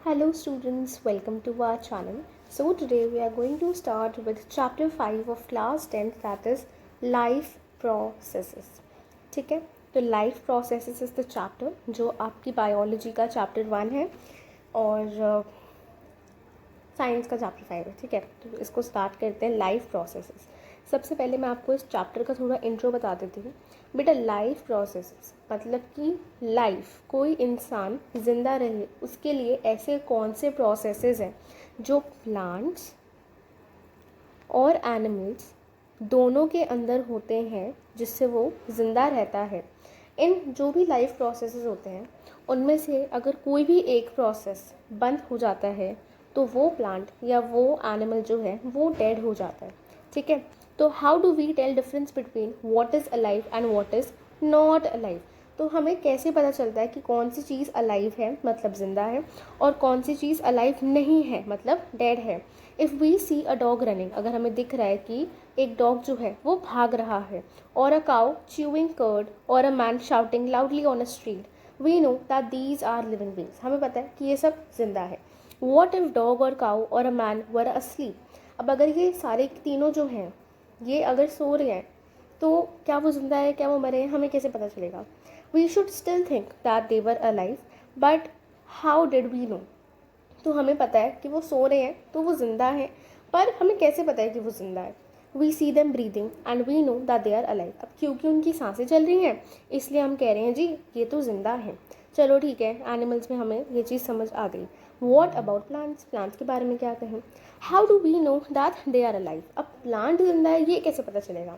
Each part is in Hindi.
Hello students, welcome to our channel. So today we are going to start with chapter 5 of class 10th, that is life processes. ठीक है, तो life processes is the chapter जो आपकी biology का chapter 1 है और साइंस का चैप्टर 5 है. ठीक है, तो इसको स्टार्ट करते हैं. Life processes. सबसे पहले मैं आपको इस चैप्टर का थोड़ा इंट्रो बता देती हूँ. बेटा लाइफ प्रोसेसेस मतलब कि लाइफ, कोई इंसान ज़िंदा रहे उसके लिए ऐसे कौन से प्रोसेसेस हैं जो प्लांट्स और एनिमल्स दोनों के अंदर होते हैं जिससे वो ज़िंदा रहता है. इन जो भी लाइफ प्रोसेसेस होते हैं उनमें से अगर कोई भी एक प्रोसेस बंद हो जाता है तो वो प्लांट या वो एनिमल जो है वो डेड हो जाता है. ठीक है, तो how do we tell difference between what is alive and what is not alive. तो हमें कैसे पता चलता है कि कौन सी चीज़ अलाइव है मतलब ज़िंदा है और कौन सी चीज़ अलाइव नहीं है मतलब डेड है. If we see a dog running, अगर हमें दिख रहा है कि एक डॉग जो है वो भाग रहा है, और अ काउ च्यूइंग कर्ड और a man shouting loudly on a street, we know that these are living beings. हमें पता है कि ये सब जिंदा है. वॉट इफ़ डॉग और काउ और अ मैन वर अस्लीप. अब अगर ये सारे तीनों जो हैं ये अगर सो रहे हैं तो क्या वो जिंदा है, क्या वो मरे हैं, हमें कैसे पता चलेगा. We should still think that they were alive, but how did we know. तो हमें पता है कि वो सो रहे हैं तो वो ज़िंदा है, पर हमें कैसे पता है कि वो ज़िंदा है. We see them breathing and we know that they are alive. अब क्योंकि उनकी सांसें चल रही हैं इसलिए हम कह रहे हैं जी ये तो ज़िंदा है. चलो ठीक है, एनिमल्स में हमें ये चीज़ समझ आ गई. What about plants. प्लांट्स के बारे में क्या कहें. How do we know that they are alive. अब प्लांट जिंदा है ये कैसे पता चलेगा.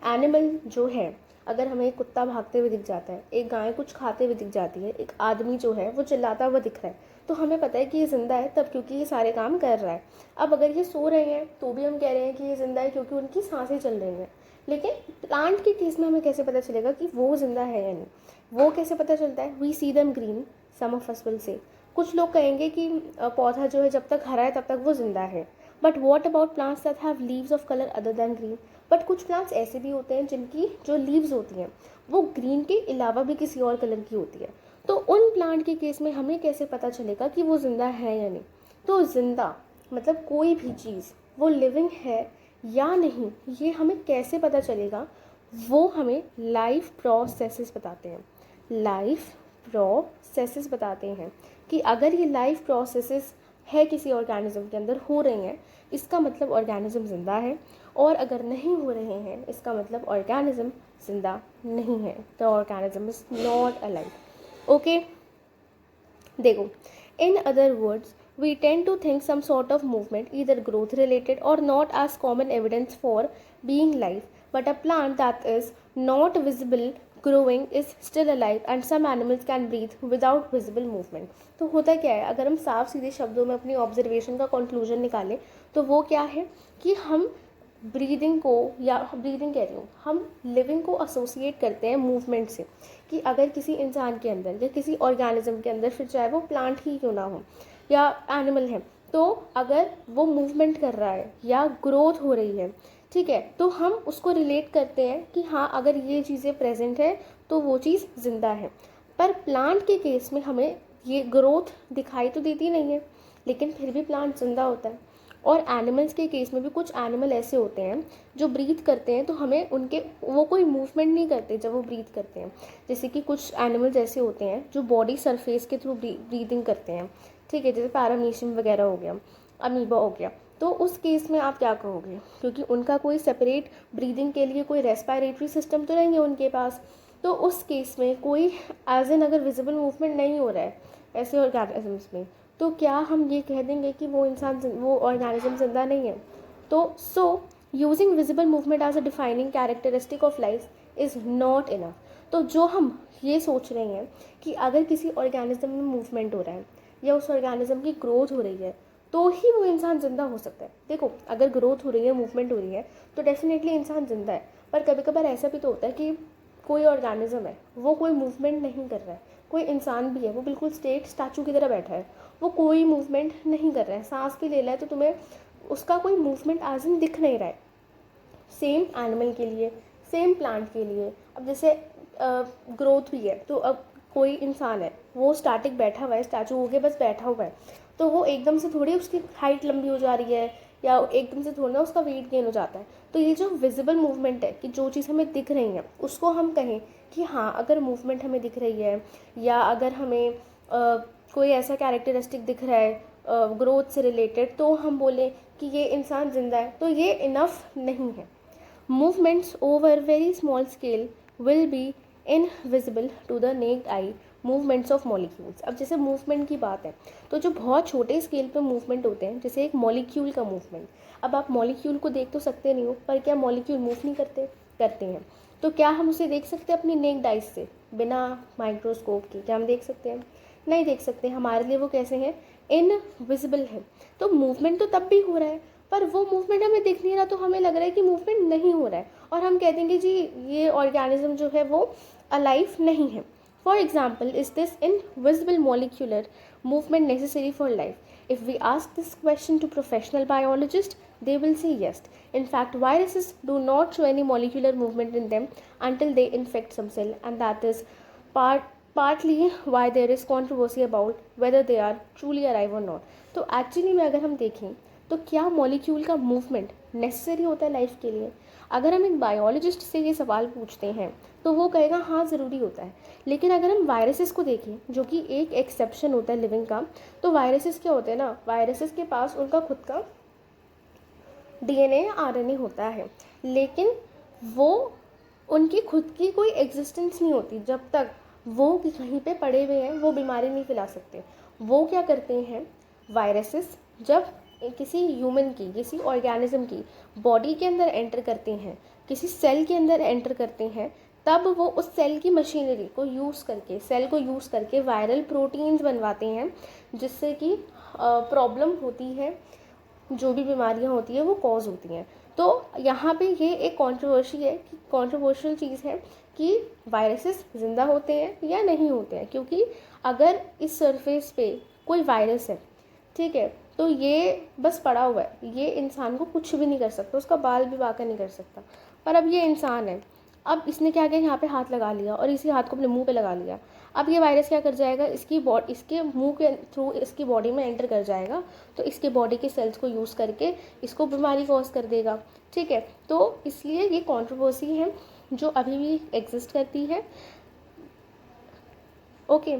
एनिमल जो है, अगर हमें एक कुत्ता भागते हुए दिख जाता है, एक गाय कुछ खाते हुए दिख जाती है, एक आदमी जो है वो चिल्लाता हुआ दिख रहा है, तो हमें पता है कि ये ज़िंदा है तब क्योंकि ये सारे काम कर रहा है. अब अगर ये सो रहे हैं तो भी हम कह रहे हैं कि ये ज़िंदा है क्योंकि उनकी सांसें चल रही हैं. लेकिन प्लांट के केस में हमें कैसे पता चलेगा कि वो ज़िंदा है या नहीं. वो कैसे पता चलता है. We see them green, some of us will say. कुछ लोग कहेंगे कि पौधा जो है जब तक हरा है तब तक वो ज़िंदा है. But what about plants that have leaves of colour other than green. But कुछ प्लांट्स ऐसे भी होते हैं जिनकी जो लीव्स होती हैं वो ग्रीन के अलावा भी किसी और कलर की होती है. तो उन प्लांट के केस में हमें कैसे पता चलेगा कि वो ज़िंदा है या नहीं. तो ज़िंदा मतलब कोई भी चीज़ वो लिविंग है या नहीं ये हमें कैसे पता चलेगा. वो हमें लाइफ प्रोसेसेस बताते हैं. लाइफ प्रोसेसेस बताते हैं कि अगर ये लाइफ प्रोसेसेस है किसी ऑर्गेनिज्म के अंदर हो रही हैं इसका मतलब ऑर्गेनिज्म ज़िंदा है, और अगर नहीं हो रहे हैं इसका मतलब ऑर्गेनिज्म ज़िंदा नहीं है. The organism is not alive. Okay, देखो, in other words we tend to think some sort of movement either growth related or not as common evidence for being life, but a plant that is not visible growing is still alive and some animals can breathe without visible movement. तो होता क्या है, अगर हम साफ सीधे शब्दों में अपनी ऑब्जर्वेशन का कंक्लूजन निकालें तो वो क्या है कि हम ब्रीदिंग को, या ब्रीदिंग कह रही हूँ, हम लिविंग को एसोसिएट करते हैं मूवमेंट से. कि अगर किसी इंसान के अंदर या किसी ऑर्गेनिज्म के अंदर, फिर चाहे वो प्लांट ही क्यों ना हो या एनिमल है, तो अगर वो मूवमेंट कर रहा है या ग्रोथ हो रही है, ठीक है, तो हम उसको रिलेट करते हैं कि हाँ अगर ये चीज़ें प्रेजेंट है तो वो चीज़ ज़िंदा है. पर प्लांट के केस में हमें ये ग्रोथ दिखाई तो देती नहीं है लेकिन फिर भी प्लांट ज़िंदा होता है. और एनिमल्स के केस में भी कुछ एनिमल ऐसे होते हैं जो ब्रीथ करते हैं तो हमें उनके, वो कोई मूवमेंट नहीं करते जब वो ब्रीथ करते हैं. जैसे कि कुछ एनिमल्स ऐसे होते हैं जो बॉडी सरफेस के थ्रू ब्रीदिंग करते हैं. ठीक है, जैसे पैरामीशियम वगैरह हो गया, अमीबा हो गया. तो उस केस में आप क्या कहोगे, क्योंकि उनका कोई सेपरेट ब्रीदिंग के लिए कोई रेस्पिरेटरी सिस्टम तो नहीं है उनके पास. तो उस केस में कोई एज एन अगर विजिबल मूवमेंट नहीं हो रहा है ऐसे ऑर्गेनिजम्स में, तो क्या हम ये कह देंगे कि वो ऑर्गेनिज्म जिंदा नहीं है. तो using visible movement as a defining characteristic of life is not enough. तो जो हम ये सोच रहे हैं कि अगर किसी ऑर्गेनिज्म में मूवमेंट हो रहा है या उस ऑर्गेनिज्म की ग्रोथ हो रही है तो ही वो इंसान ज़िंदा हो सकता है. देखो, अगर ग्रोथ हो रही है, मूवमेंट हो रही है तो डेफिनेटली इंसान ज़िंदा है. पर कभी कभार ऐसा भी तो होता है कि कोई ऑर्गेनिज्म है वो कोई मूवमेंट नहीं कर रहा है, कोई इंसान भी है वो बिल्कुल स्टेट स्टैचू की तरह बैठा है, वो कोई मूवमेंट नहीं कर रहा है, सांस भी ले रहा है तो तुम्हें उसका कोई मूवमेंट आज इन दिख नहीं रहा है. सेम एनिमल के लिए, सेम प्लांट के लिए. अब जैसे ग्रोथ भी है, तो अब कोई इंसान है वो स्टैटिक बैठा हुआ है, स्टैचू होके बस बैठा हुआ है, तो वो एकदम से थोड़ी उसकी हाइट लंबी हो जा रही है या एकदम से थोड़ा ना उसका वेट गेन हो जाता है। तो ये जो विजिबल मूवमेंट है कि जो चीज़ हमें दिख रही है उसको हम कहें कि हाँ अगर मूवमेंट हमें दिख रही है या अगर हमें कोई ऐसा कैरेक्टरिस्टिक दिख रहा है ग्रोथ से रिलेटेड, तो हम बोलें कि ये इंसान जिंदा है, तो ये इनफ नहीं है। Movements over very small scale will be invisible to the necked eye movements of molecules. अब जैसे मूवमेंट की बात है तो जो बहुत छोटे स्केल पे मूवमेंट होते हैं, जैसे एक मॉलिक्यूल का मूवमेंट, अब आप मॉलिक्यूल को देख तो सकते नहीं हो, पर क्या मॉलिक्यूल मूव नहीं करते? करते हैं। तो क्या हम उसे देख सकते हैं अपनी नेक्ड आइज से, बिना माइक्रोस्कोप के? क्या हम देख सकते हैं? नहीं देख सकते। हमारे लिए वो कैसे हैं? इनविजिबल है। तो मूवमेंट तो तब भी हो रहा है, पर वो मूवमेंट हमें दिख नहीं रहा, तो हमें लग रहा है कि मूवमेंट नहीं हो रहा है, और हम कह देंगे जी ये ऑर्गेनिज्म जो है वो अलाइव नहीं है। For example, is this invisible molecular movement necessary for life? If we ask this question to professional biologists, they will say yes. In fact, viruses do not show any molecular movement in them until they infect some cell, and that is partly why there is controversy about whether they are truly alive or not. तो एक्चुअली में अगर हम देखें तो क्या मॉलिक्यूल का मूवमेंट नेसेसरी होता है लाइफ के लिए? अगर हम एक बायोलॉजिस्ट से ये सवाल पूछते हैं तो वो कहेगा हाँ ज़रूरी होता है। लेकिन अगर हम वायरसेस को देखें, जो कि एक एक्सेप्शन होता है लिविंग का, तो वायरसेस क्या होते हैं ना, वायरसेस के पास उनका खुद का डीएनए आरएनए होता है, लेकिन वो उनकी खुद की कोई एग्जिस्टेंस नहीं होती। जब तक वो कहीं पे पड़े हुए हैं वो बीमारी नहीं फैला सकते। वो क्या करते हैं वायरसेस, जब किसी ह्यूमन की, किसी ऑर्गेनिज्म की बॉडी के अंदर एंटर करते हैं, किसी सेल के अंदर एंटर करते हैं, तब वो उस सेल की मशीनरी को यूज़ करके, सेल को यूज़ करके वायरल प्रोटीन्स बनवाते हैं, जिससे कि प्रॉब्लम होती है, जो भी बीमारियां होती है वो कॉज होती हैं। तो यहाँ पे ये एक कंट्रोवर्शियल चीज़ है कि वायरसेस ज़िंदा होते हैं या नहीं होते हैं, क्योंकि अगर इस सरफेस पे कोई वायरस है, ठीक है, तो ये बस पड़ा हुआ है, ये इंसान को कुछ भी नहीं कर सकता, उसका बाल भी बाका नहीं कर सकता। पर अब ये इंसान है, अब इसने क्या किया, यहाँ पे हाथ लगा लिया और इसी हाथ को अपने मुंह पे लगा लिया। अब ये वायरस क्या कर जाएगा, इसके मुंह के थ्रू इसकी बॉडी में एंटर कर जाएगा, तो इसके बॉडी के सेल्स को यूज़ करके इसको बीमारी कॉज कर देगा। ठीक है, तो इसलिए ये कंट्रोवर्सी है जो अभी भी एग्जिस्ट करती है। ओके,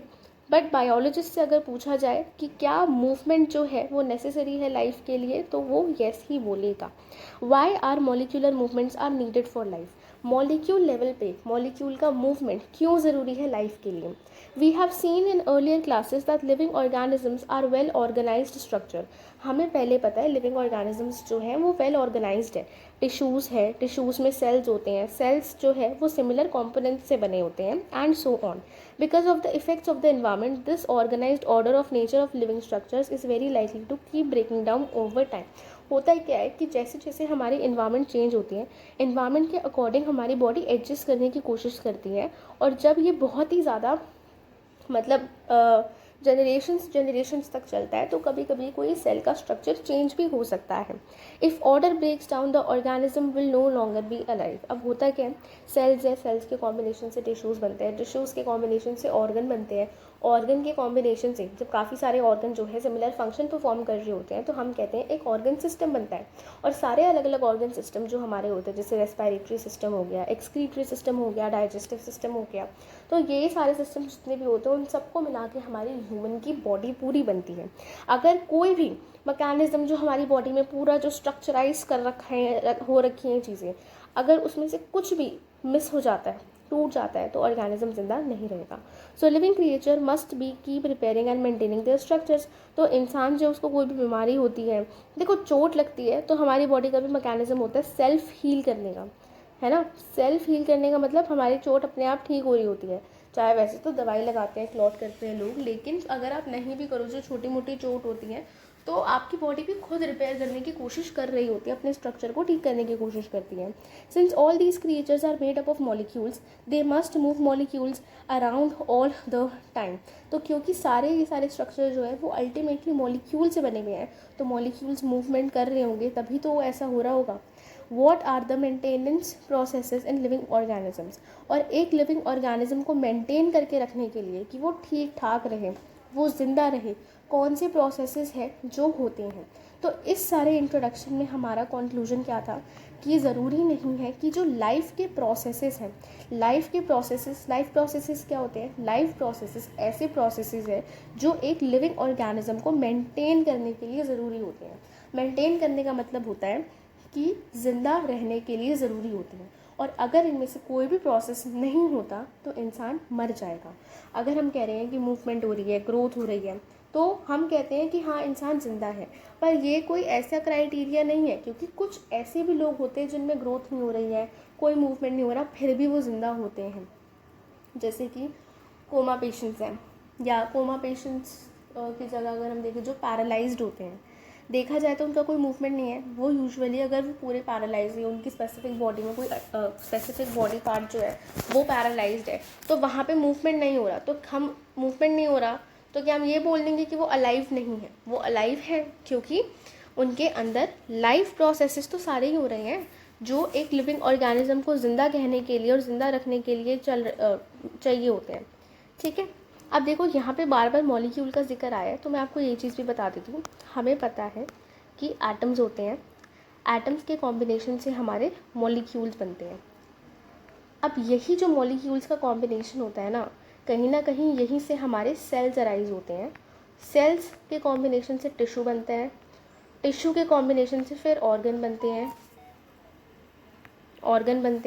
बट बायोलॉजिस्ट से अगर पूछा जाए कि क्या मूवमेंट जो है वो नेसेसरी है लाइफ के लिए, तो वो येस ही बोलेगा। Why are molecular movements are needed for life? Molecule level पे मॉलिक्यूल का मूवमेंट क्यों ज़रूरी है लाइफ के लिए? We have seen in earlier classes that living organisms are well organised structure. हमें पहले पता है लिविंग ऑर्गेनिजम्स जो हैं वो वेल ऑर्गेनाइज्ड है। टिश्यूज़ है, टिश्यूज़ में सेल्स होते हैं, सेल्स जो है वो सिमिलर कॉम्पोनेंट्स से बने होते हैं, and so on. Because of the effects of the environment, this organised order of nature of living structures is very likely to keep breaking down over time. होता है क्या है कि जैसे जैसे हमारी इन्वायरमेंट चेंज होती है, इन्वायरमेंट के अकॉर्डिंग हमारी बॉडी एडजस्ट करने की कोशिश करती है, और जब ये बहुत ही ज़्यादा मतलब जनरेशंस तक चलता है, तो कभी कभी कोई सेल का स्ट्रक्चर चेंज भी हो सकता है। If order breaks down the organism will no longer be alive. अब होता क्या है, सेल्स है, सेल्स के कॉम्बिनेशन से टिश्यूज़ बनते हैं, टिश्यूज़ के कॉम्बिनेशन से ऑर्गन बनते हैं, ऑर्गन के कॉम्बिनेशन से जब काफ़ी सारे ऑर्गन जो है सिमिलर फंक्शन परफॉर्म कर रहे होते हैं, तो हम कहते हैं एक ऑर्गन सिस्टम बनता है। और सारे अलग अलग ऑर्गन सिस्टम जो हमारे होते हैं, जैसे रेस्पिरेटरी सिस्टम हो गया, एक्सक्रीटरी सिस्टम हो गया, डाइजेस्टिव सिस्टम हो गया, तो ये सारे सिस्टम जितने भी होते हैं उन सबको मिला के हमारी ह्यूमन की बॉडी पूरी बनती है। अगर कोई भी मैकेनिज्म जो हमारी बॉडी में पूरा जो स्ट्रक्चराइज कर रखा है, हो रखी हैं चीज़ें, अगर उसमें से कुछ भी मिस हो जाता है, टूट जाता है, तो ऑर्गेनिज्म जिंदा नहीं रहेगा। So living creature must be keep repairing and maintaining their structures. तो इंसान जो, उसको कोई भी बीमारी होती है, देखो चोट लगती है तो हमारी बॉडी का भी मैकेनिज्म होता है सेल्फ हील करने का, है ना। सेल्फ हील करने का मतलब हमारी चोट अपने आप ठीक हो रही होती है। चाहे वैसे तो दवाई लगाते हैं, क्लॉट करते हैं लोग, लेकिन अगर आप नहीं भी करो, जो छोटी मोटी चोट होती है, तो आपकी बॉडी भी खुद रिपेयर करने की कोशिश कर रही होती है, अपने स्ट्रक्चर को ठीक करने की कोशिश करती है। Since all these creatures are made up of molecules, they must move molecules around all the time. तो क्योंकि ये सारे स्ट्रक्चर जो है वो अल्टीमेटली मॉलिक्यूल से बने हुए हैं, तो मॉलिक्यूल्स मूवमेंट कर रहे होंगे, तभी तो ऐसा हो रहा होगा। What are the maintenance processes in living organisms, और एक लिविंग ऑर्गेनिज्म को मेंटेन करके रखने के लिए कि वो ठीक ठाक रहे, वो ज़िंदा रहे, कौन से प्रोसेसेस हैं जो होते हैं। तो इस सारे इंट्रोडक्शन में हमारा कंक्लूजन क्या था कि ज़रूरी नहीं है कि जो लाइफ के प्रोसेसेस हैं, लाइफ प्रोसेसेस क्या होते हैं, लाइफ प्रोसेसेस ऐसे प्रोसेसेस हैं जो एक लिविंग ऑर्गेनिज्म को मेंटेन करने के लिए ज़रूरी होते हैं। मेंटेन करने का मतलब होता है कि ज़िंदा रहने के लिए ज़रूरी होते हैं, और अगर इनमें से कोई भी प्रोसेस नहीं होता तो इंसान मर जाएगा। अगर हम कह रहे हैं कि मूवमेंट हो रही है, ग्रोथ हो रही है, तो हम कहते हैं कि हाँ इंसान ज़िंदा है, पर ये कोई ऐसा क्राइटेरिया नहीं है, क्योंकि कुछ ऐसे भी लोग होते हैं जिनमें ग्रोथ नहीं हो रही है, कोई मूवमेंट नहीं हो रहा, फिर भी वो ज़िंदा होते हैं। जैसे कि कोमा पेशेंट्स हैं, या कोमा पेशेंट्स की जगह अगर हम देखें जो पैरालाइज्ड होते हैं, देखा जाए तो उनका कोई मूवमेंट नहीं है, वो यूजुअली अगर वो पूरे पैरालाइज है, उनकी स्पेसिफिक बॉडी में कोई स्पेसिफिक बॉडी पार्ट जो है वो पैरालाइज्ड है, तो वहाँ पे मूवमेंट नहीं हो रहा, तो हम मूवमेंट नहीं हो रहा तो क्या हम ये बोल देंगे कि वो अलाइव नहीं है? वो अलाइव है, क्योंकि उनके अंदर लाइफ प्रोसेसेस तो सारे ही हो रहे हैं जो एक लिविंग ऑर्गेनिज्म को ज़िंदा कहने के लिए और ज़िंदा रखने के लिए चाहिए होते हैं। ठीक है, अब देखो यहाँ पे बार बार मॉलिक्यूल का जिक्र आया है, तो मैं आपको ये चीज़ भी बता देती हूँ। हमें पता है कि एटम्स होते हैं, एटम्स के कॉम्बिनेशन से हमारे मॉलिक्यूल्स बनते हैं। अब यही जो मॉलिक्यूल्स का कॉम्बिनेशन होता है ना कहीं यहीं से हमारे सेल्स अराइज होते हैं। सेल्स के कॉम्बिनेशन से टिश्यू बनते हैं, टिश्यू के कॉम्बिनेशन से फिर ऑर्गन बनते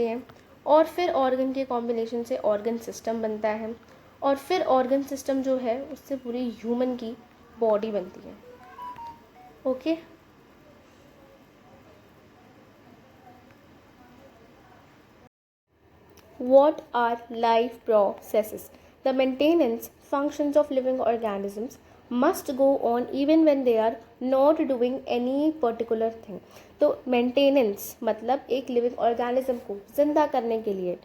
हैं, और फिर ऑर्गन के कॉम्बिनेशन से ऑर्गन सिस्टम बनता है, और फिर ऑर्गन सिस्टम जो है उससे पूरी ह्यूमन की बॉडी बनती है। Okay, what are life processes? The maintenance functions of living organisms must go on even when they are not doing any particular thing. तो मेंटेनेंस मतलब एक लिविंग ऑर्गेनिज्म को जिंदा करने के लिए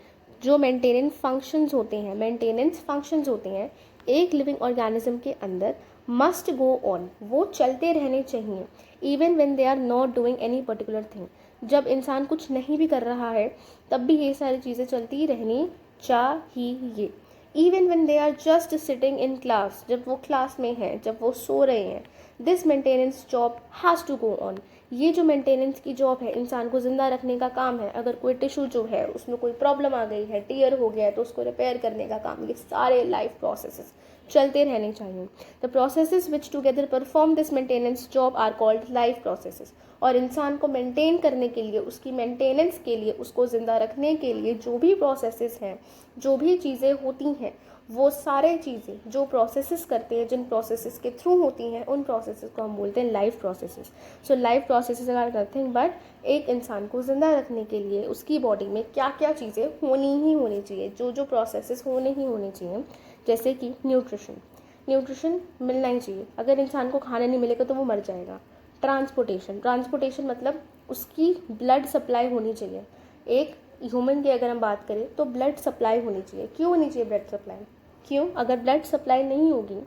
जो मेंटेनेंस फंक्शंस होते हैं एक लिविंग ऑर्गेनिज्म के अंदर मस्ट गो ऑन, वो चलते रहने चाहिए, even when they are not doing any particular thing, जब इंसान कुछ नहीं भी कर रहा है तब भी ये सारी चीज़ें चलती रहनी चाहिए। Even when they are just sitting in class, जब वो क्लास में हैं, जब वो सो रहे हैं, this maintenance job has to go on. ये जो मेंटेनेंस की जॉब है, इंसान को ज़िंदा रखने का काम है। अगर कोई टिश्यू जो है उसमें कोई प्रॉब्लम आ गई है, टीयर हो गया है, तो उसको रिपेयर करने का काम, ये सारे लाइफ प्रोसेसेस चलते रहने चाहिए। The processes which together perform this maintenance job are called life processes. और इंसान को मेंटेन करने के लिए, उसकी मेंटेनेंस के लिए, उसको ज़िंदा रखने के लिए जो भी प्रोसेसेस हैं, जो भी चीज़ें होती हैं, वो सारे चीज़ें जो प्रोसेसेस करते हैं, जिन प्रोसेसेस के थ्रू होती हैं, उन प्रोसेसेस को हम बोलते हैं life processes. So life processes are nothing but एक इंसान को ज़िंदा रखने के लिए उसकी बॉडी में क्या क्या चीज़ें होनी ही होनी चाहिए, जो जो प्रोसेसेस होने ही होने चाहिए। जैसे कि न्यूट्रिशन मिलना ही चाहिए, अगर इंसान को खाना नहीं मिलेगा तो वो मर जाएगा। ट्रांसपोर्टेशन मतलब उसकी ब्लड सप्लाई होनी चाहिए। एक ह्यूमन की अगर हम बात करें तो ब्लड सप्लाई होनी चाहिए। क्यों होनी चाहिए ब्लड सप्लाई? क्यों? अगर ब्लड सप्लाई नहीं होगी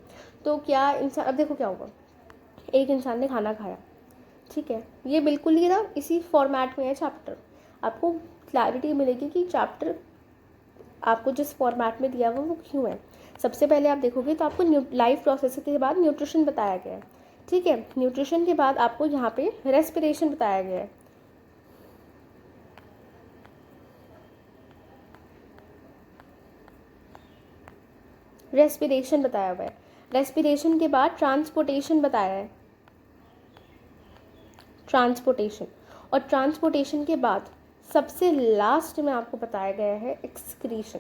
तो क्या इंसान, अब देखो क्या होगा, एक इंसान ने खाना खाया, ठीक है, ये बिल्कुल ही ना इसी फॉर्मेट में है चैप्टर, आपको क्लैरिटी मिलेगी कि चैप्टर आपको जिस फॉर्मेट में दिया हुआ वो क्यों है। सबसे पहले आप देखोगे तो आपको लाइफ प्रोसेस के बाद न्यूट्रिशन बताया गया है, ठीक है। न्यूट्रिशन के बाद आपको यहाँ पे रेस्पिरेशन बताया गया है, रेस्पिरेशन बताया हुआ है। रेस्पिरेशन के बाद ट्रांसपोर्टेशन बताया है, ट्रांसपोर्टेशन, और ट्रांसपोर्टेशन के बाद सबसे लास्ट में आपको बताया गया है एक्सक्रीशन।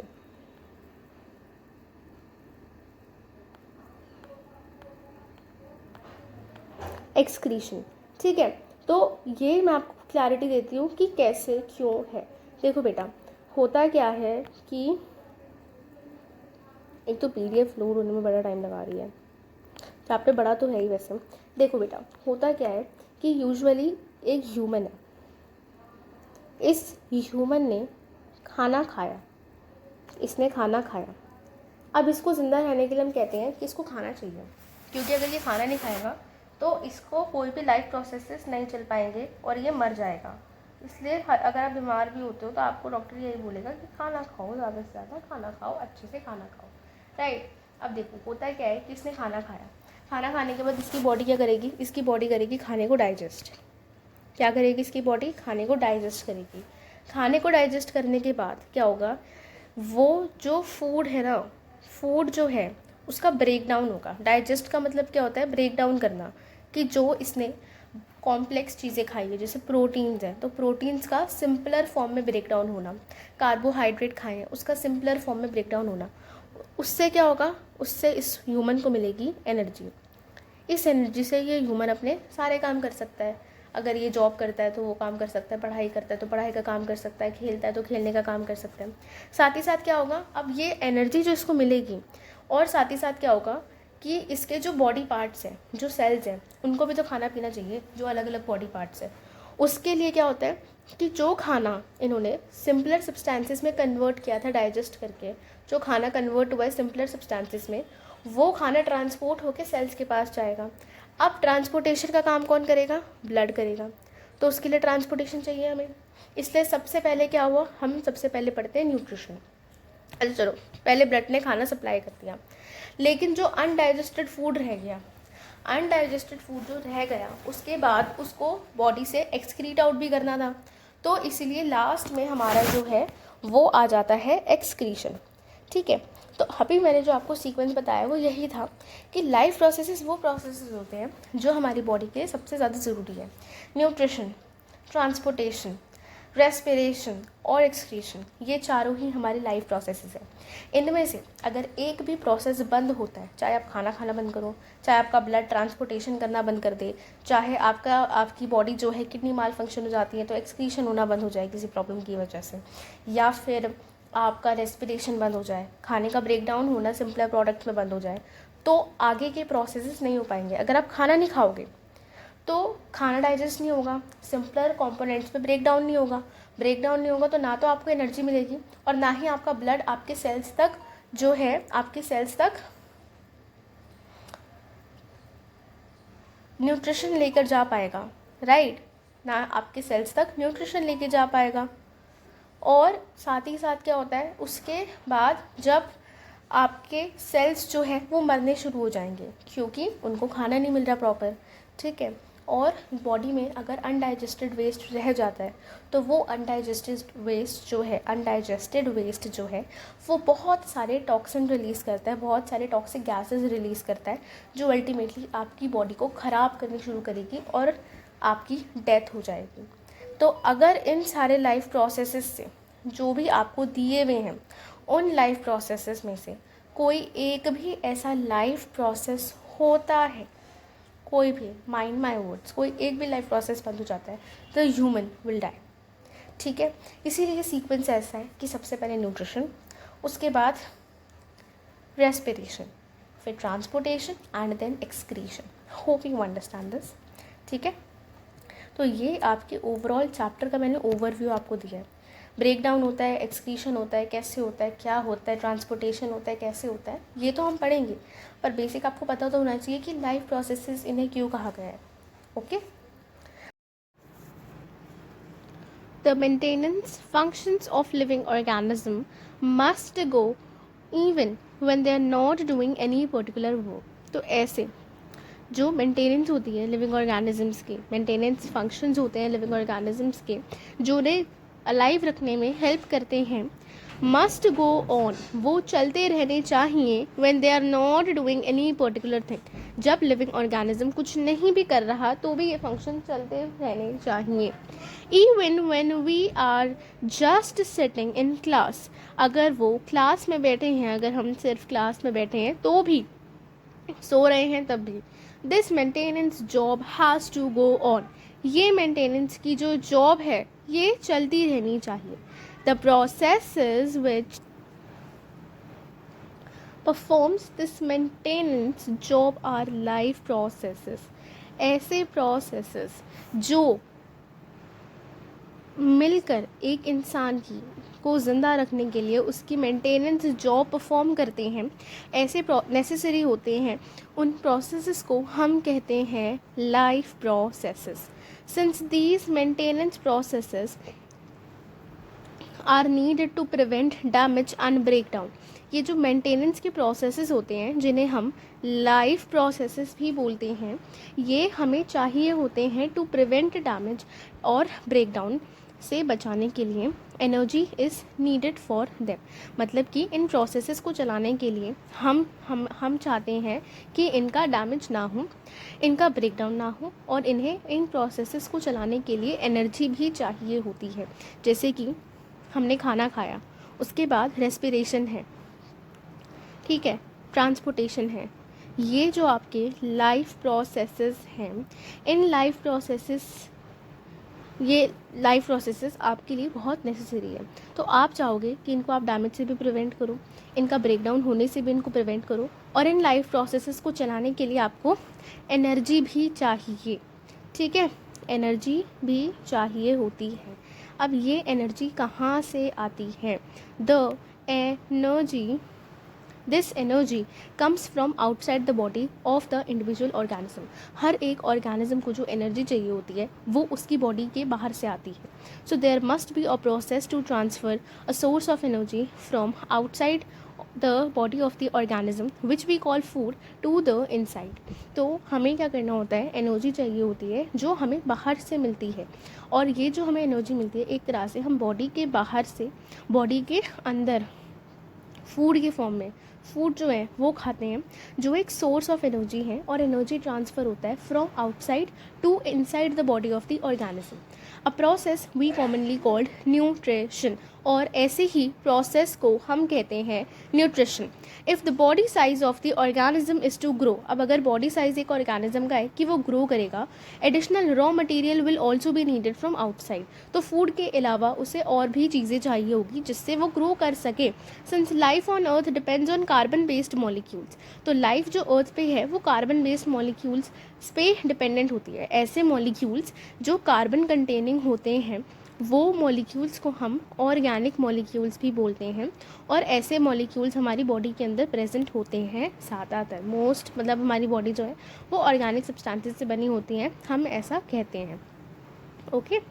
एक्सक्रीशन, ठीक है। तो ये मैं आपको क्लैरिटी देती हूँ कि कैसे क्यों है। देखो बेटा, होता क्या है कि एक तो PDF लोड होने में बड़ा टाइम लगा रही है, चैप्टर बड़ा तो है ही वैसे। देखो बेटा, होता क्या है कि यूजुअली एक ह्यूमन है, इस ह्यूमन ने खाना खाया, इसने खाना खाया, अब इसको ज़िंदा रहने के लिए हम कहते हैं कि इसको खाना चाहिए, क्योंकि अगर ये खाना नहीं खाएगा तो इसको कोई भी लाइफ प्रोसेसेस नहीं चल पाएंगे और ये मर जाएगा। इसलिए अगर आप बीमार भी होते हो तो आपको डॉक्टर यही बोलेगा कि खाना खाओ, ज़्यादा से ज़्यादा खाना खाओ, अच्छे से खाना खाओ, राइट। अब देखो होता है क्या है कि इसने खाना खाया, खाना खाने के बाद इसकी बॉडी क्या करेगी, इसकी बॉडी करेगी खाने को डाइजेस्ट। क्या करेगी इसकी बॉडी, खाने को डाइजेस्ट करेगी। खाने को डाइजेस्ट करने के बाद क्या होगा, वो जो फूड है ना, फूड जो है उसका ब्रेक डाउन होगा। डाइजेस्ट का मतलब क्या होता है, ब्रेक डाउन करना, कि जो इसने कॉम्प्लेक्स चीज़ें खाई है, जैसे प्रोटीन्स हैं तो प्रोटीन्स का सिंपलर फॉर्म में ब्रेक डाउन होना, कार्बोहाइड्रेट खाए हैं उसका सिंपलर फॉर्म में ब्रेक डाउन होना। उससे क्या होगा, उससे इस ह्यूमन को मिलेगी एनर्जी। इस एनर्जी से ये ह्यूमन अपने सारे काम कर सकता है। अगर ये जॉब करता है तो वो काम कर सकता है, पढ़ाई करता है तो पढ़ाई का काम कर सकता है, खेलता है तो खेलने का काम कर सकता है। साथ ही साथ क्या होगा, अब ये एनर्जी जो इसको मिलेगी, और साथ ही साथ क्या होगा कि इसके जो बॉडी पार्ट्स हैं, जो सेल्स हैं, उनको भी तो खाना पीना चाहिए, जो अलग अलग बॉडी पार्ट्स हैं। उसके लिए क्या होता है कि जो खाना इन्होंने सिंपलर सब्सटेंसेस में कन्वर्ट किया था डाइजेस्ट करके, जो खाना कन्वर्ट हुआ है सिंपलर सब्सटेंसेस में, वो खाना ट्रांसपोर्ट होकर सेल्स के पास जाएगा। अब ट्रांसपोर्टेशन का काम कौन करेगा, ब्लड करेगा। तो उसके लिए ट्रांसपोर्टेशन चाहिए हमें, इसलिए सबसे पहले क्या हुआ, हम सबसे पहले पढ़ते हैं न्यूट्रिशन। अच्छा चलो, पहले ब्लड ने खाना सप्लाई कर दिया, लेकिन जो अनडाइजेस्टेड फूड रह गया, अनडाइजेस्टेड फूड जो रह गया उसके बाद उसको बॉडी से एक्सक्रीट आउट भी करना था। तो इसीलिए लास्ट में हमारा जो है वो आ जाता है एक्सक्रीशन, ठीक है। तो अभी मैंने जो आपको सीक्वेंस बताया वो यही था कि लाइफ प्रोसेसेस वो प्रोसेसेस होते हैं जो हमारी बॉडी के लिए सबसे ज़्यादा ज़रूरी है। न्यूट्रिशन, ट्रांसपोर्टेशन, रेस्पिरेशन और एक्सक्रीशन, ये चारों ही हमारी लाइफ प्रोसेसेस हैं। इनमें से अगर एक भी प्रोसेस बंद होता है, चाहे आप खाना खाना बंद करो, चाहे आपका ब्लड ट्रांसपोर्टेशन करना बंद कर दे, चाहे आपकी बॉडी जो है किडनी माल फंक्शन हो जाती है तो एक्सक्रीशन होना बंद हो जाए किसी प्रॉब्लम की वजह से, या फिर आपका रेस्पिरेशन बंद हो जाए, खाने का ब्रेक डाउन होना सिंपलर प्रोडक्ट में बंद हो जाए, तो आगे के प्रोसेसेस नहीं हो पाएंगे। अगर आप खाना नहीं खाओगे तो खाना डाइजेस्ट नहीं होगा, सिंपलर कंपोनेंट्स पे ब्रेक डाउन नहीं होगा, ब्रेक डाउन नहीं होगा तो ना तो आपको एनर्जी मिलेगी और ना ही आपका ब्लड आपके सेल्स तक जो है, आपके सेल्स तक न्यूट्रिशन लेकर जा पाएगा, राइट, ना आपके सेल्स तक न्यूट्रिशन लेके जा पाएगा। और साथ ही साथ क्या होता है, उसके बाद जब आपके सेल्स जो है वो मरने शुरू हो जाएंगे क्योंकि उनको खाना नहीं मिल रहा प्रॉपर, ठीक है। और बॉडी में अगर अनडाइजेस्टेड वेस्ट रह जाता है तो वो अनडाइजेस्टेड वेस्ट जो है वो बहुत सारे टॉक्सिन रिलीज़ करता है, बहुत सारे टॉक्सिक गैसेस रिलीज़ करता है, जो अल्टीमेटली आपकी बॉडी को ख़राब करनी शुरू करेगी और आपकी डेथ हो जाएगी। तो अगर इन सारे लाइफ प्रोसेसेस से जो भी आपको दिए हुए हैं, उन लाइफ प्रोसेसेस में से कोई एक भी ऐसा लाइफ प्रोसेस होता है, कोई भी, माइंड माई वर्ड्स, कोई एक भी लाइफ प्रोसेस बंद हो जाता है तो ह्यूमन विल डाई, ठीक है। इसीलिए सीक्वेंस ऐसा है कि सबसे पहले न्यूट्रिशन, उसके बाद रेस्पिरेशन, फिर transportation and then excretion. Hope you understand this, ठीक है। तो ये आपके ओवरऑल चैप्टर का मैंने ओवरव्यू आपको दिया है। ब्रेक डाउन होता है, एक्सक्रीशन होता है, कैसे होता है, क्या होता है, ट्रांसपोर्टेशन होता है, कैसे होता है, ये तो हम पढ़ेंगे, पर बेसिक आपको पता तो होना चाहिए कि लाइफ प्रोसेसेस इन्हें क्यों कहा गया है, okay. The maintenance functions of living organism must go even when they are not doing any particular work. तो ऐसे जो मेंटेनेंस होती है लिविंग ऑर्गेनिजम्स की, मेंटेनेंस फंक्शंस होते हैं लिविंग ऑर्गेनिजम्स के जो उन्हें अलाइव रखने में हेल्प करते हैं, मस्ट गो ऑन, वो चलते रहने चाहिए, when they are not doing any particular thing, जब लिविंग ऑर्गेनिज्म कुछ नहीं भी कर रहा तो भी ये फंक्शन चलते रहने चाहिए। Even when we are just sitting in class, अगर वो क्लास में बैठे हैं, अगर हम सिर्फ क्लास में बैठे हैं तो भी, सो रहे हैं तब भी, this maintenance job has to go on, ये मेंटेनेंस की जो जॉब है ये चलती रहनी चाहिए। The processes which performs this maintenance job are life processes, ऐसे प्रोसेसेस जो मिलकर एक इंसान की को ज़िंदा रखने के लिए उसकी मेंटेनेंस जॉब परफॉर्म करते हैं, ऐसे नेसेसरी होते हैं, उन प्रोसेसेस को हम कहते हैं life processes. Since these maintenance processes are needed to prevent damage and break down. ये जो मेंटेनेंस के प्रोसेसेस होते हैं जिन्हें हम लाइफ प्रोसेसेस भी बोलते हैं, ये हमें चाहिए होते हैं टू प्रिवेंट डैमेज और ब्रेक डाउन से बचाने के लिए. Energy is needed for them. मतलब कि इन प्रोसेसेस को चलाने के लिए हम चाहते हैं कि इनका डैमेज ना हो, इनका ब्रेक डाउन ना हो, और इन्हें इन प्रोसेसेस को चलाने के लिए एनर्जी भी चाहिए होती है. जैसे कि हमने खाना खाया, उसके बाद रेस्पिरेशन है, ठीक है, ट्रांसपोर्टेशन है. ये जो आपके लाइफ प्रोसेसेस हैं, इन लाइफ प्रोसेसेस आपके लिए बहुत नेसेसरी है. तो आप चाहोगे कि इनको आप डैमेज से भी प्रिवेंट करो, इनका ब्रेक डाउन होने से भी इनको प्रिवेंट करो, और इन लाइफ प्रोसेसेस को चलाने के लिए आपको एनर्जी भी चाहिए. ठीक है, एनर्जी भी चाहिए होती है. अब ये एनर्जी कहाँ से आती है? This energy comes from outside the body of the individual organism. हर एक ऑर्गेनिज्म को जो एनर्जी चाहिए होती है वो उसकी बॉडी के बाहर से आती है. So there must be a process to transfer a source of energy from outside the body of the organism which we call food to the inside. तो हमें क्या करना होता है, एनर्जी चाहिए होती है जो हमें बाहर से मिलती है, और ये जो हमें एनर्जी मिलती है एक तरह से हम बॉडी के बाहर से बॉडी के अंदर फूड के फॉर्म में फूड जो है वो खाते हैं, जो एक सोर्स ऑफ एनर्जी है, और एनर्जी ट्रांसफ़र होता है from outside to inside the body of the organism. A process we commonly called nutrition, और ऐसे ही प्रोसेस को हम कहते हैं nutrition. If the body size of the organism is to grow, अब अगर बॉडी साइज एक ऑर्गेनिज्म का है कि वो ग्रो करेगा, additional raw material will also be needed from outside. तो फूड के अलावा उसे और भी चीज़ें चाहिए होगी जिससे वो ग्रो कर सके. Since life on earth depends on carbon based molecules, तो लाइफ जो अर्थ पे है वो कार्बन बेस्ड मॉलिक्यूल्स पे डिपेंडेंट होती है. ऐसे मॉलिक्यूल्स जो कार्बन कंटेनिंग होते हैं वो मॉलिक्यूल्स को हम ऑर्गेनिक मॉलिक्यूल्स भी बोलते हैं, और ऐसे मॉलिक्यूल्स हमारी बॉडी के अंदर प्रेजेंट होते हैं ज़्यादातर. मतलब हमारी बॉडी जो है वो ऑर्गेनिक सब्सटेंसेस से बनी होती है, हम ऐसा कहते हैं. Okay.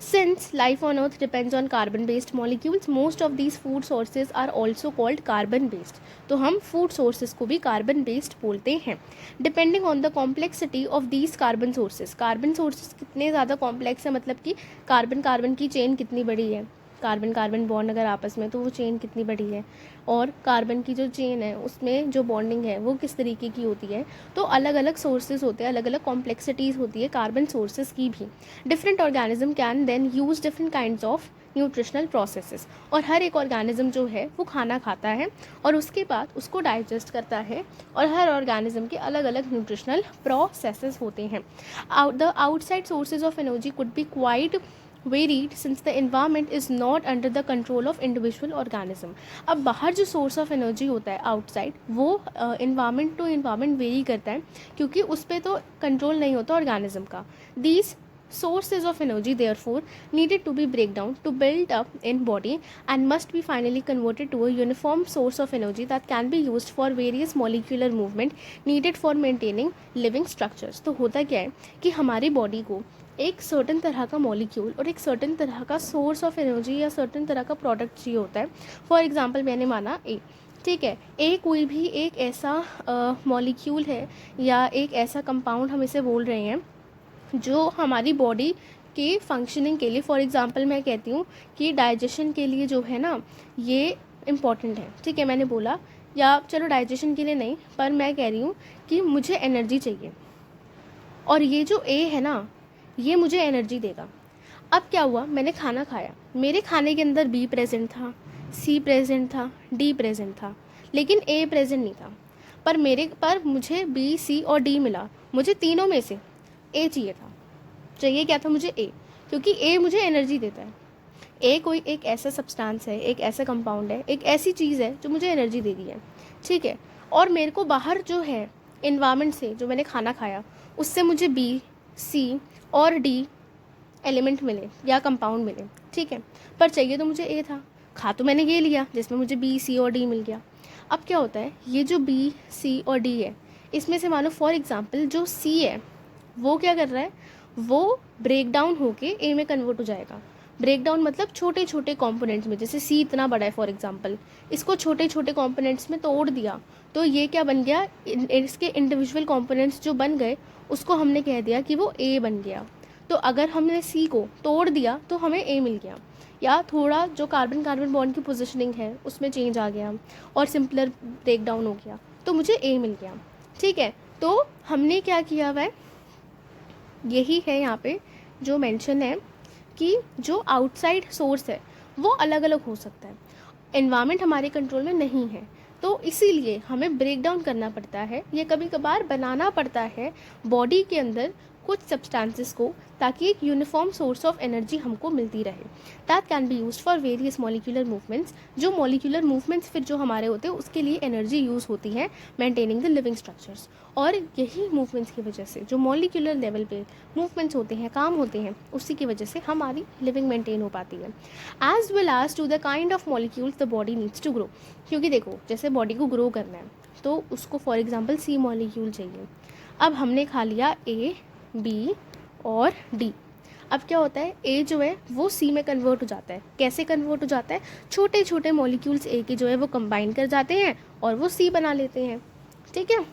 Since life on earth depends on carbon based molecules, most of these food sources are also called carbon based. तो हम food sources को भी carbon based बोलते हैं. Depending on the complexity of these carbon sources कितने ज़्यादा complex है, मतलब कि कार्बन की चेन कितनी बड़ी है, कार्बन बॉन्ड अगर आपस में, तो वो चेन कितनी बड़ी है, और कार्बन की जो चेन है उसमें जो बॉन्डिंग है वो किस तरीके की होती है. तो अलग अलग सोर्सेज होते हैं, अलग अलग कॉम्प्लेक्सिटीज़ होती है कार्बन सोर्सेज की भी. Different organism can then use different kinds of nutritional processes, और हर एक ऑर्गेनिज्म जो है वो खाना खाता है और उसके बाद उसको डाइजेस्ट करता है, और हर ऑर्गेनिज्म के अलग अलग न्यूट्रिशनल प्रोसेसेस होते हैं. The outside sources of energy could be quite varied since the environment is not under the control of individual organism. अब बाहर जो सोर्स ऑफ एनर्जी होता है आउटसाइड, वो इन्वायरमेंट टू इन्वायरमेंट वेरी करता है, क्योंकि उस पर तो कंट्रोल नहीं होता ऑर्गेनिज्म का. These sources of energy therefore needed to be break down to build up in body and must be finally converted to a uniform source of energy that can be used for various molecular movement needed for maintaining living structures. तो होता क्या है कि हमारी बॉडी को एक सर्टन तरह का मॉलिक्यूल और एक सर्टन तरह का सोर्स ऑफ एनर्जी या सर्टन तरह का प्रोडक्ट चाहिए होता है. फॉर एग्जाम्पल मैंने माना ए, ठीक है, ए कोई भी एक ऐसा मॉलिक्यूल है या एक ऐसा कंपाउंड हम इसे बोल रहे हैं जो हमारी बॉडी के फंक्शनिंग के लिए, फॉर एग्जांपल मैं कहती हूँ कि डाइजेशन के लिए जो है ना ये इम्पॉर्टेंट है. ठीक है, मैंने बोला, या चलो डाइजेशन के लिए नहीं, पर मैं कह रही हूँ कि मुझे एनर्जी चाहिए, और ये जो ए है ना ये मुझे एनर्जी देगा. अब क्या हुआ, मैंने खाना खाया, मेरे खाने के अंदर बी प्रेजेंट था, सी प्रेजेंट था, डी प्रेजेंट था, लेकिन ए प्रेजेंट नहीं था. पर मुझे बी, सी और डी मिला, मुझे तीनों में से ए चाहिए क्या था मुझे ए, क्योंकि ए मुझे एनर्जी देता है. ए कोई एक ऐसा सब्सटेंस है, एक ऐसा कंपाउंड है, एक ऐसी चीज़ है जो मुझे एनर्जी दे रही है. ठीक है, और मेरे को बाहर जो है इन्वायरमेंट से, जो मैंने खाना खाया उससे मुझे बी सी और डी एलिमेंट मिले या कंपाउंड मिले, ठीक है, पर चाहिए तो मुझे ए था, खा तो मैंने ये लिया जिसमें मुझे बी सी और डी मिल गया। अब क्या होता है, ये जो बी सी और डी है, इसमें से मानो फॉर एग्जांपल जो सी है वो क्या कर रहा है, वो ब्रेक डाउन होके ए में कन्वर्ट हो जाएगा। ब्रेक डाउन मतलब छोटे छोटे कंपोनेंट्स में, जैसे सी इतना बड़ा है फॉर एग्जांपल, इसको छोटे छोटे कंपोनेंट्स में तोड़ दिया तो ये क्या बन गया, इसके इंडिविजुअल कंपोनेंट्स जो बन गए उसको हमने कह दिया कि वो ए बन गया। तो अगर हमने सी को तोड़ दिया तो हमें ए मिल गया, या थोड़ा जो कार्बन कार्बन बॉन्ड की पोजीशनिंग है उसमें चेंज आ गया और सिंपलर ब्रेक डाउन हो गया तो मुझे ए मिल गया, ठीक है। तो हमने क्या किया हुआ है, यही है यहाँ पे जो मेंशन है कि जो आउटसाइड सोर्स है वो अलग अलग हो सकता है, एनवायरनमेंट हमारे कंट्रोल में नहीं है, तो इसीलिए हमें ब्रेक डाउन करना पड़ता है, ये कभी कभार बनाना पड़ता है बॉडी के अंदर कुछ सब्सटेंसेस को, ताकि एक यूनिफॉर्म सोर्स ऑफ एनर्जी हमको मिलती रहे। That can be used for various molecular movements, जो मॉलिक्यूलर मूवमेंट्स फिर जो हमारे होते हैं उसके लिए एनर्जी यूज़ होती है मेंटेनिंग द लिविंग स्ट्रक्चर्स। और यही मूवमेंट्स की वजह से जो मॉलिक्यूलर लेवल पे मूवमेंट्स होते हैं, काम होते हैं, उसी की वजह से हमारी लिविंग मेंटेन हो पाती है। As well as to the kind of molecules the body needs to grow, क्योंकि देखो जैसे बॉडी को ग्रो करना है तो उसको फॉर एग्जाम्पल सी मॉलिक्यूल चाहिए। अब हमने खा लिया ए बी और डी, अब क्या होता है, ए जो है वो सी में कन्वर्ट हो जाता है। कैसे कन्वर्ट हो जाता है, छोटे छोटे मॉलिक्यूल्स ए के जो है वो कंबाइन कर जाते हैं और वो सी बना लेते हैं, ठीक है।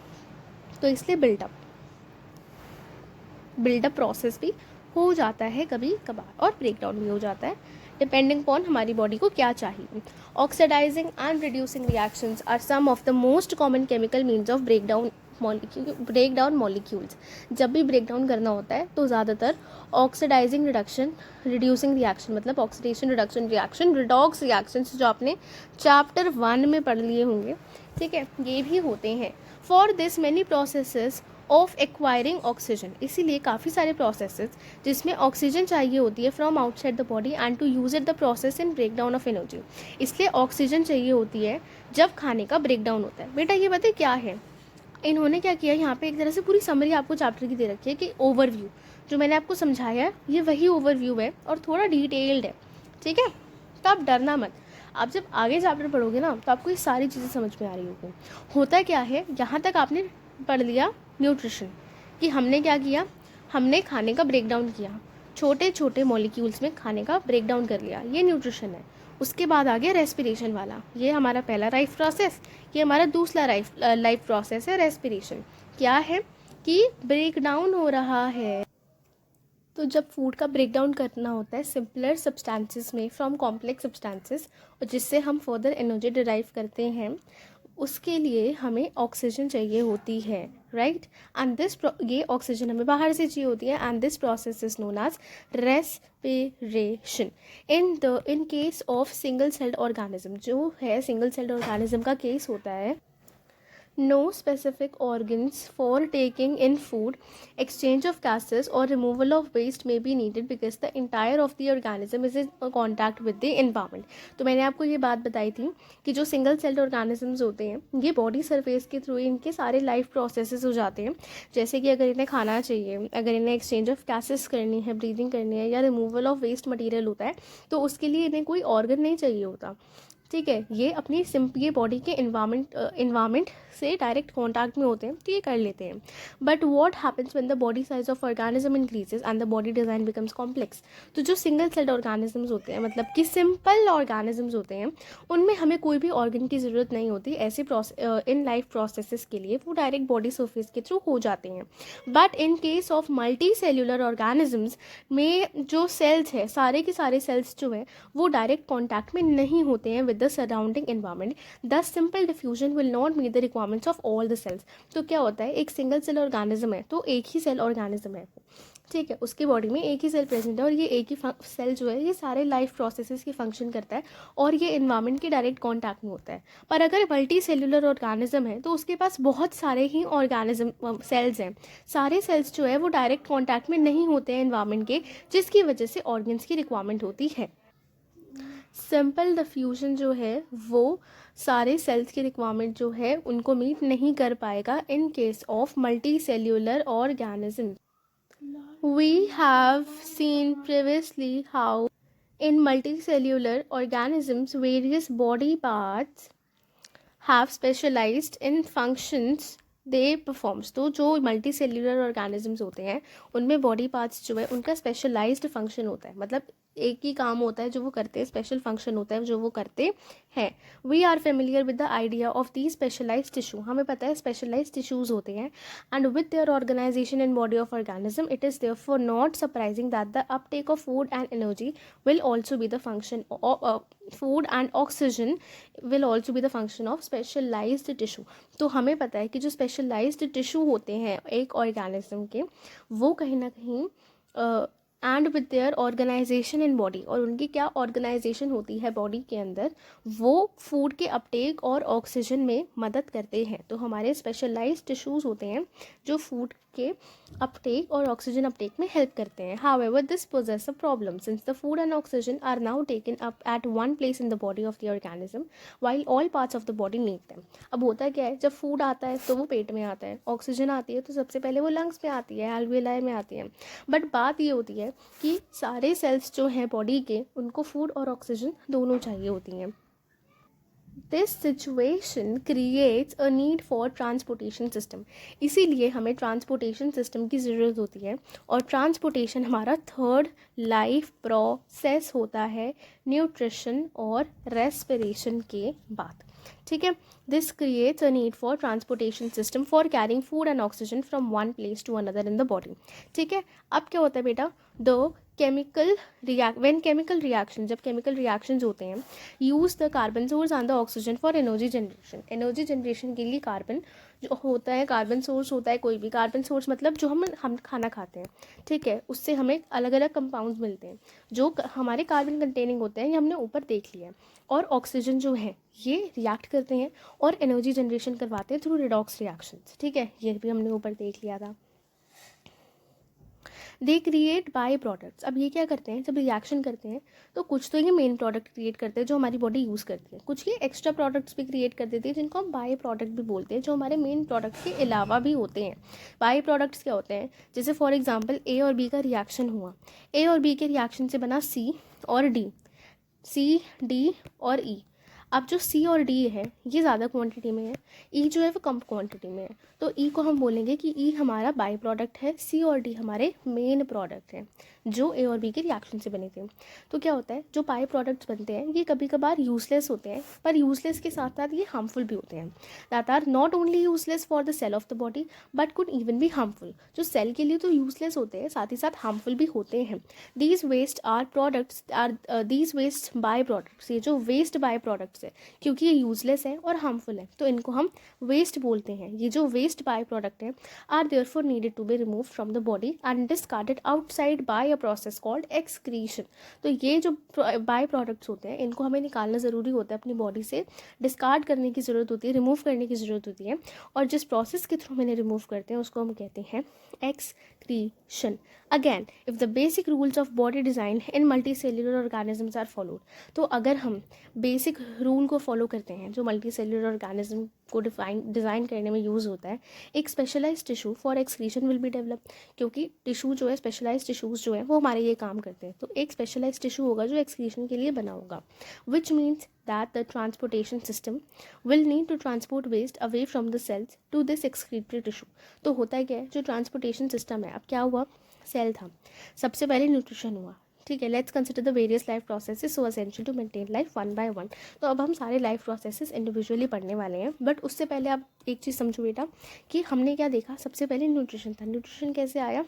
तो इसलिए बिल्डअप प्रोसेस भी हो जाता है कभी कभार, और ब्रेक डाउन भी हो जाता है डिपेंडिंग अपॉन हमारी बॉडी को क्या चाहिए। Oxidising and reducing reactions are some of the most common chemical means of break down molecules. जब भी ब्रेक डाउन करना होता है तो ज़्यादातर ऑक्सीडाइजिंग रिडक्शन, रिड्यूसिंग रिएक्शन मतलब oxidation reduction reaction, redox reactions जो आपने चैप्टर 1 में पढ़ लिए होंगे, ठीक है, ये भी होते हैं। For this many processes of acquiring oxygen, इसीलिए काफ़ी सारे प्रोसेसेस जिसमें ऑक्सीजन चाहिए होती है from outside the body and to use it the process in break down of energy, इसलिए ऑक्सीजन चाहिए होती है जब खाने का ब्रेक डाउन होता है। बेटा ये बताइए क्या है, इन्होंने क्या किया यहाँ पे, एक तरह से पूरी समरी आपको चैप्टर की दे रखी है कि ओवरव्यू जो मैंने आपको समझाया है ये वही ओवरव्यू है और थोड़ा डिटेल्ड है, ठीक है। तो आप डरना मत, आप जब आगे चैप्टर पढ़ोगे ना तो आपको ये सारी चीज़ें समझ में आ रही होगी। होता क्या है, यहाँ तक आपने पढ़ लिया न्यूट्रिशन, कि हमने क्या किया, हमने खाने का ब्रेक डाउन किया, छोटे छोटे मॉलिक्यूल्स में खाने का ब्रेक डाउन कर लिया, ये न्यूट्रिशन है। उसके बाद आ गया रेस्पिरेशन वाला, ये हमारा पहला लाइफ प्रोसेस, ये हमारा दूसरा लाइफ प्रोसेस है रेस्पिरेशन। क्या है कि ब्रेक डाउन हो रहा है, तो जब फूड का ब्रेक डाउन करना होता है सिंपलर सब्सटेंसेस में फ्रॉम कॉम्प्लेक्स सब्सटेंसेस, और जिससे हम फर्दर एनर्जी डिराइव करते हैं, उसके लिए हमें ऑक्सीजन चाहिए होती है, राइट। एंड ये ऑक्सीजन हमें बाहर से चाहिए होती है, and this process is known as respiration. In case of single celled organism, जो है सिंगल सेल्ड ऑर्गेनिज्म का केस होता है, no specific organs for taking in food, exchange of gases or removal of waste may be needed because the entire of the organism is in contact with the environment। तो मैंने आपको ये बात बताई थी कि जो सिंगल सेल्ड ऑर्गेनिजम्स होते हैं ये बॉडी सरफेस के थ्रू इनके सारे लाइफ प्रोसेसेस हो जाते हैं, जैसे कि अगर इन्हें खाना चाहिए, अगर इन्हें एक्सचेंज ऑफ गैसेस करनी है, ब्रीदिंग करनी है, या रिमूवल ऑफ वेस्ट मटेरियल होता है, तो उसके लिए इन्हें कोई ऑर्गन नहीं चाहिए होता, ठीक है। ये अपनी ये बॉडी के इन्वायरमेंट से डायरेक्ट कॉन्टैक्ट में होते हैं तो ये कर लेते हैं। But what happens when the body size of organism increases and the body design becomes complex. तो जो सिंगल सेल्ड ऑर्गेनिजम्स होते हैं, मतलब कि सिंपल ऑर्गेनिजम्स होते हैं, उनमें हमें कोई भी ऑर्गन की ज़रूरत नहीं होती, ऐसे इन लाइफ प्रोसेसेस के लिए वो डायरेक्ट बॉडी सरफेस के थ्रू हो जाते हैं। But in case of multi cellular organisms में जो सेल्स है, सारे के सारे सेल्स जो है वो डायरेक्ट कॉन्टैक्ट में नहीं होते हैं the surrounding environment, thus simple diffusion will not meet the requirements of all the cells। तो क्या होता है, एक सिंगल सेल ऑर्गेनिज्म है तो एक ही सेल ऑर्गेनिज्म है, ठीक है, उसकी बॉडी में एक ही सेल प्रेजेंट है और ये एक ही सेल जो है ये सारे लाइफ प्रोसेसेस की फंक्शन करता है और ये इन्वायरमेंट के डायरेक्ट कॉन्टैक्ट में होता है। पर अगर मल्टी सेल्यूलर ऑर्गेनिज्म है तो उसके पास बहुत सारे ही ऑर्गेनिज्म सेल्स हैं, सारे सेल्स जो है वो डायरेक्ट कॉन्टैक्ट में नहीं होते हैं इन्वायरमेंट के, जिसकी वजह से ऑर्गन्स की रिक्वायरमेंट होती है। सिंपल डिफ्यूजन जो है वो सारे सेल्स की रिक्वायरमेंट जो है उनको मीट नहीं कर पाएगा इन case of multi cellular organism. We have seen previously how in multicellular organisms various body parts have specialized in functions they performs. तो जो मल्टी सेल्यूलर ऑर्गेनिजम्स होते हैं उनमें बॉडी पार्ट्स जो है उनका स्पेशलाइज्ड फंक्शन होता है, मतलब एक ही काम होता है जो वो करते हैं, स्पेशल फंक्शन होता है जो वो करते हैं. We are familiar with the idea of the specialised tissue. हमें पता है स्पेशलाइज्ड टिश्यूज़ होते हैं and with their organisation in body of organism it is therefore not surprising that the uptake of food and energy will also be the function of food and oxygen will also be the function of specialized tissue. तो हमें पता है कि जो specialized tissue होते हैं एक organism के वो कहीं ना कहीं and with their organisation in body, और उनकी क्या ऑर्गेनाइजेशन होती है बॉडी के अंदर, वो फूड के अपटेक और ऑक्सीजन में मदद करते हैं. तो हमारे स्पेशलाइज्ड टिश्यूज़ होते हैं जो फूड के अपटेक और ऑक्सीजन अपटेक में हेल्प करते हैं. However this poses a problem since the food and oxygen are now taken up at one place in the body of the organism while all parts of the body need them. अब होता क्या है, जब फूड आता है तो वो पेट में आता है, ऑक्सीजन आती है तो सबसे पहले वो लंग्स में आती है, एल्वियोलाई में आती है. बट बात ये होती है कि सारे सेल्स जो हैं बॉडी के उनको फूड और ऑक्सीजन दोनों चाहिए होती हैं. This situation creates a need for transportation system. इसीलिए हमें ट्रांसपोर्टेशन सिस्टम की ज़रूरत होती है, और ट्रांसपोर्टेशन हमारा थर्ड लाइफ प्रोसेस होता है न्यूट्रिशन और रेस्पिरेशन के बाद. ठीक है, this creates a need for transportation system for carrying food and oxygen from one place to another in the body. ठीक है, अब क्या होता है बेटा, द केमिकल केमिकल रिएक्शन, जब केमिकल रिएक्शंस होते हैं, use the carbon source and the oxygen for energy generation. Energy generation के लिए कार्बन जो होता है, कार्बन सोर्स होता है कोई भी. कार्बन सोर्स मतलब जो हम खाना खाते हैं, ठीक है, उससे हमें अलग अलग कंपाउंड्स मिलते हैं जो हमारे कार्बन कंटेनिंग होते हैं, ये हमने ऊपर देख लिया. और ऑक्सीजन जो है ये रिएक्ट करते हैं और एनर्जी जनरेशन करवाते हैं थ्रू रिडॉक्स रिएक्शंस. ठीक है, ये भी हमने ऊपर देख लिया था. They create by products. अब ये क्या करते हैं, जब रिएक्शन करते हैं तो कुछ तो ये मेन प्रोडक्ट क्रिएट करते हैं जो हमारी बॉडी यूज़ करती है, कुछ ये एक्स्ट्रा प्रोडक्ट्स भी क्रिएट कर देती है जिनको हम बाई प्रोडक्ट भी बोलते हैं, जो हमारे मेन प्रोडक्ट के अलावा भी होते हैं. बाई प्रोडक्ट्स क्या होते हैं, जैसे फॉर एग्जाम्पल ए और बी का रिएक्शन हुआ, ए और बी के रिएक्शन से बना सी और डी, सी डी और ई. अब जो सी और डी है ये ज़्यादा क्वांटिटी में है, ई जो है वो कम क्वांटिटी में है, तो ई को हम बोलेंगे कि ई हमारा बाई प्रोडक्ट है, सी और डी हमारे मेन प्रोडक्ट हैं जो ए और बी के रिएक्शन से बने थे. तो क्या होता है, जो बाई प्रोडक्ट्स बनते हैं ये कभी कभार यूजलेस होते हैं, पर यूजलेस के साथ साथ ये हार्मफुल भी होते हैं. That are not only useless for the cell of the body but could even be harmful. जो सेल के लिए तो यूजलेस होते हैं, साथ ही साथ हार्मफुल भी होते हैं. दीज वेस्ट बाई प्रोडक्ट्स, ये जो वेस्ट बाई प्रोडक्ट्स है, क्योंकि ये यूजलेस है और हार्मफुल है तो इनको हम वेस्ट बोलते हैं. ये जो वेस्ट बाई प्रोडक्ट है are therefore needed to be remove from the body and discarded outside by a process called excretion. तो ये जो बाई प्रोडक्ट्स होते हैं इनको हमें निकालना ज़रूरी होता है अपनी बॉडी से, डिस्कार्ड करने की ज़रूरत होती है, रिमूव करने की ज़रूरत होती है, और जिस प्रोसेस के थ्रू मैंने रिमूव करते हैं उसको हम कहते हैं excretion. Again if the basic rules of body design in multi cellular organisms are followed, तो अगर हम बेसिक रूल को फॉलो करते हैं जो मल्टी सेल्यूलर ऑर्गेनिज्म को डिज़ाइन करने में यूज़ होता है, एक specialised tissue for excretion will be develop. क्योंकि टिश्यू जो है, स्पेशलाइज्ड टिश्यूज़ जो है वो हमारे ये काम करते हैं, तो एक स्पेशलाइज्ड टिश्यू होगा जो एक्सक्रीशन के लिए बना होगा. Which means that the transportation system will need to transport waste away from the cells to this excretory tissue. तो होता है क्या है, जो ट्रांसपोर्टेशन सिस्टम है, अब क्या हुआ, सेल था, सबसे पहले न्यूट्रिशन हुआ. ठीक है, let's consider the various life processes so essential to maintain life one by one. तो अब हम सारे लाइफ प्रोसेसेस इंडिविजुअली पढ़ने वाले हैं, बट उससे पहले आप एक चीज़ समझो बेटा कि हमने क्या देखा, सबसे पहले न्यूट्रिशन था. न्यूट्रिशन कैसे आया,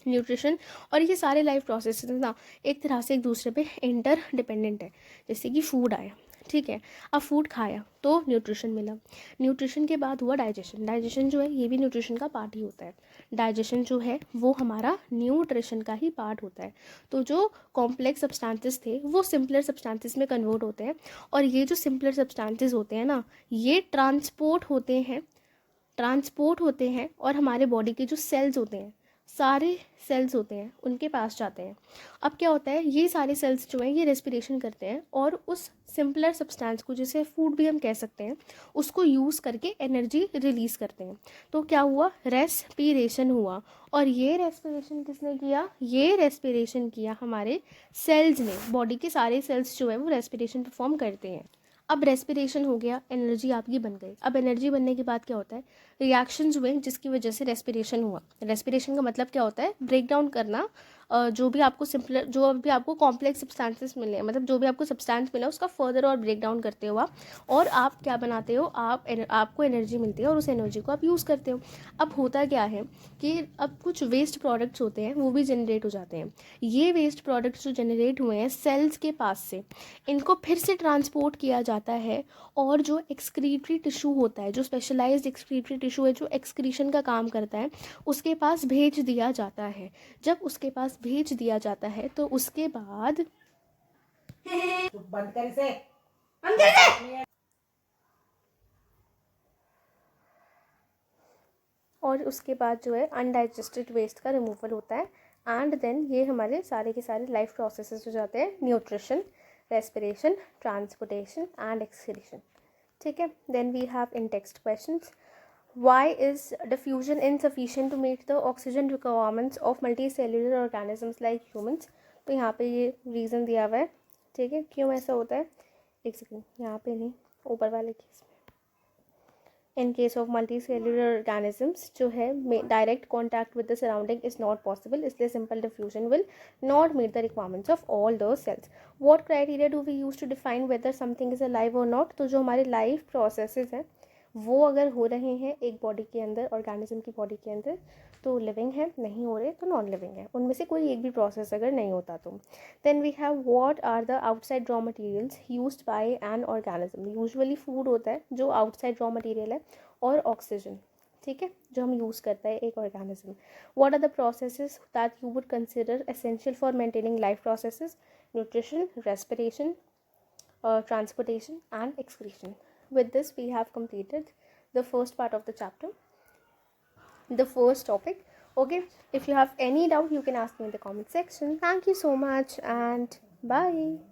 न्यूट्रिशन और ये सारे लाइफ प्रोसेसेस ना एक तरह से एक दूसरे पे इंटर डिपेंडेंट है. जैसे कि फूड आया, ठीक है, अब फूड खाया तो न्यूट्रिशन मिला, न्यूट्रिशन के बाद हुआ डाइजेशन. डाइजेशन जो है ये भी न्यूट्रिशन का पार्ट ही होता है. डाइजेशन जो है वो हमारा न्यूट्रिशन का ही पार्ट होता है. तो जो कॉम्प्लेक्स सब्सटेंसेस थे वो सिंपलर सब्सटेंसेस में कन्वर्ट होते हैं, और ये जो सिंपलर सब्सटेंसेस होते हैं ना ये ट्रांसपोर्ट होते हैं और हमारे बॉडी के जो सेल्स होते हैं, सारे सेल्स होते हैं उनके पास जाते हैं। अब क्या होता है, ये सारे सेल्स जो हैं ये रेस्पिरेशन करते हैं और उस सिंपलर सब्सटेंस को, जिसे फूड भी हम कह सकते हैं, उसको यूज़ करके एनर्जी रिलीज़ करते हैं। तो क्या हुआ, रेस्पिरेशन हुआ। और ये रेस्पिरेशन किसने किया, ये रेस्पिरेशन किया हमारे सेल्स ने। बॉडी के सारे सेल्स जो है वो रेस्पिरेशन परफॉर्म करते हैं। अब रेस्पिरेशन हो गया, एनर्जी आपकी बन गई। अब एनर्जी बनने के बाद क्या होता है, रिएक्शंस हुए जिसकी वजह से रेस्पिरेशन हुआ। रेस्पिरेशन का मतलब क्या होता है, ब्रेक डाउन करना। जो भी आपको सिंपलर, जो भी आपको कॉम्प्लेक्स सब्सटेंसेस मिले, मतलब जो भी आपको सब्सटेंस मिला उसका फर्दर और ब्रेक डाउन करते हो आप, और आप क्या बनाते हो, आपको एनर्जी मिलती है और उस एनर्जी को आप यूज़ करते हो। अब होता क्या है कि अब कुछ वेस्ट प्रोडक्ट्स होते हैं वो भी जनरेट हो जाते हैं। ये वेस्ट प्रोडक्ट्स जो जनरेट हुए हैं सेल्स के पास से, इनको फिर से ट्रांसपोर्ट किया जाता है, और जो एक्सक्रीटरी टिश्यू होता है, जो स्पेशलाइज्ड एक्सक्रीटरी टिश्यू है, जो एक्सक्रीशन का काम करता है, उसके पास भेज दिया जाता है। जब उसके पास भेज दिया जाता है तो उसके बाद बंद कर से और उसके बाद जो है अनडाइजेस्टेड वेस्ट का रिमूवल होता है। एंड देन ये हमारे सारे के सारे लाइफ प्रोसेसेस हो जाते हैं, nutrition, respiration, transportation and excretion. ठीक है, then we have in text questions, why is diffusion insufficient to meet the oxygen requirements of multicellular organisms like humans? तो यहाँ पे ये रीज़न दिया हुआ है। ठीक है, क्यों ऐसा होता है, एक सेकेंड, यहाँ पे नहीं, ऊपर वाले केस में। In case of multicellular organisms जो है direct contact with the surrounding is not possible, इसलिए simple diffusion will not meet the requirements of all the cells. What criteria do we use to define whether something is alive और नॉट? तो जो हमारे लाइफ प्रोसेसेस हैं वो अगर हो रहे हैं एक बॉडी के अंदर, ऑर्गेनिज्म की बॉडी के अंदर, तो लिविंग है, नहीं हो रहे तो नॉन लिविंग है। उनमें से कोई एक भी प्रोसेस अगर नहीं होता तो then we have what are the outside raw materials used by an organism? Usually food होता है जो आउटसाइड रॉ मटेरियल है, और ऑक्सीजन, ठीक है, जो हम यूज़ करता है एक organism. What are the processes that you would consider essential for maintaining life processes? Nutrition, respiration, transportation and excretion. With this we have completed the first part of the chapter, the first topic. Okay, if you have any doubt you can ask me in the comment section. Thank you so much and bye.